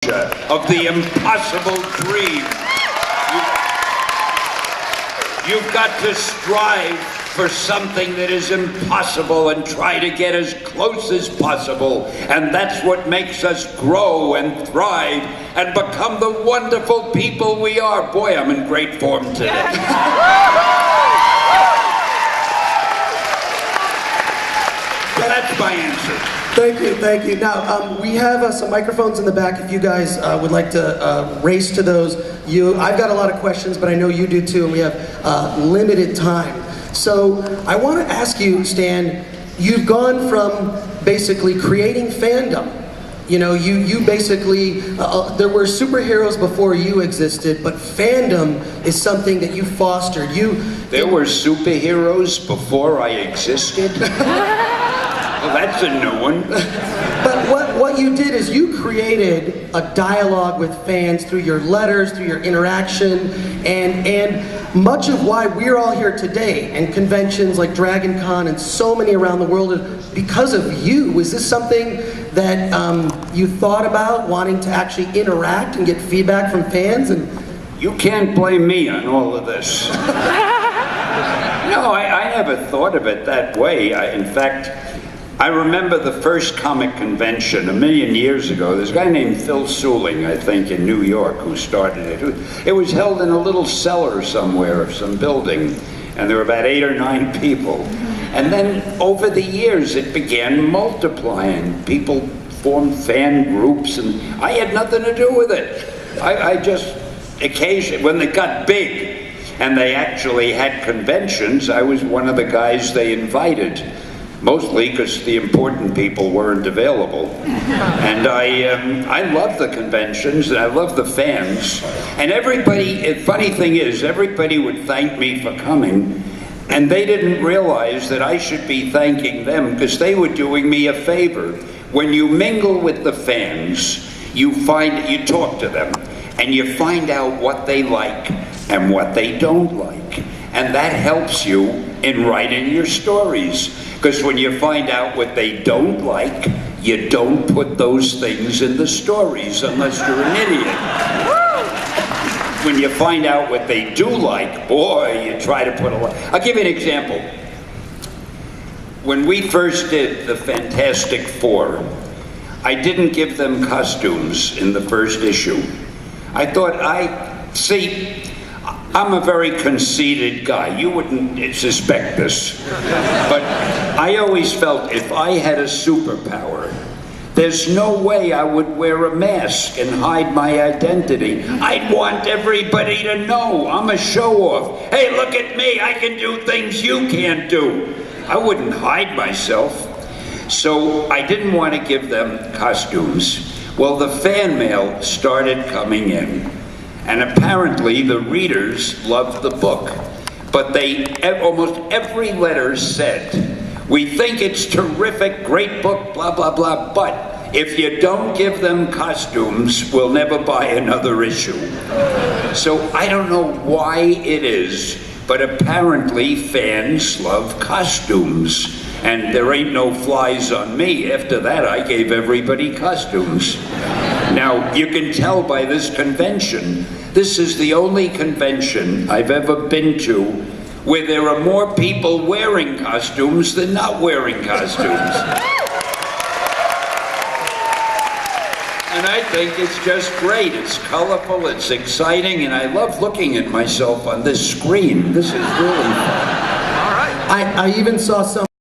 of the impossible dream. You've got to strive for something that is impossible and try to get as close as possible. And that's what makes us grow and thrive and become the wonderful people we are. Boy, I'm in great form today. So that's my answer. Thank you, thank you. Now, we have some microphones in the back if you guys would like to race to those. I've got a lot of questions, but I know you do too, and we have limited time. So I want to ask you, Stan, you've gone from basically creating fandom. You know, you basically, there were superheroes before you existed, but fandom is something that you fostered. There were superheroes before I existed? Well, that's a new one. But what you did is you created a dialogue with fans through your letters, through your interaction, and much of why we're all here today, and conventions like Dragoncon and so many around the world, is because of you. Was this something that you thought about, wanting to actually interact and get feedback from fans? And you can't blame me on all of this. No, I never thought of it that way. In fact, I remember the first comic convention a million years ago. There's a guy named Phil Suling, I think, in New York, who started it. It was held in a little cellar somewhere of some building, and there were about 8 or 9 people. And then over the years, it began multiplying. People formed fan groups, and I had nothing to do with it. I just, occasionally, when they got big, and they actually had conventions, I was one of the guys they invited. Mostly because the important people weren't available. And I love the conventions, and I love the fans. And everybody, funny thing is, everybody would thank me for coming, and they didn't realize that I should be thanking them because they were doing me a favor. When you mingle with the fans, you talk to them, and you find out what they like and what they don't like. And that helps you in writing your stories. Because when you find out what they don't like, you don't put those things in the stories unless you're an idiot. When you find out what they do like, boy, you try to put a lot. I'll give you an example. When we first did the Fantastic Four, I didn't give them costumes in the first issue. I thought, I'm a very conceited guy. You wouldn't suspect this. But I always felt if I had a superpower, there's no way I would wear a mask and hide my identity. I'd want everybody to know I'm a show-off. Hey, look at me, I can do things you can't do. I wouldn't hide myself. So I didn't want to give them costumes. Well, the fan mail started coming in. And apparently the readers loved the book. But almost every letter said, we think it's terrific, great book, blah, blah, blah, but if you don't give them costumes, we'll never buy another issue. So I don't know why it is, but apparently fans love costumes. And there ain't no flies on me. After that, I gave everybody costumes. Now, you can tell by this convention, this is the only convention I've ever been to where there are more people wearing costumes than not wearing costumes. And I think it's just great. It's colorful, it's exciting, and I love looking at myself on this screen. This is really fun. I even saw some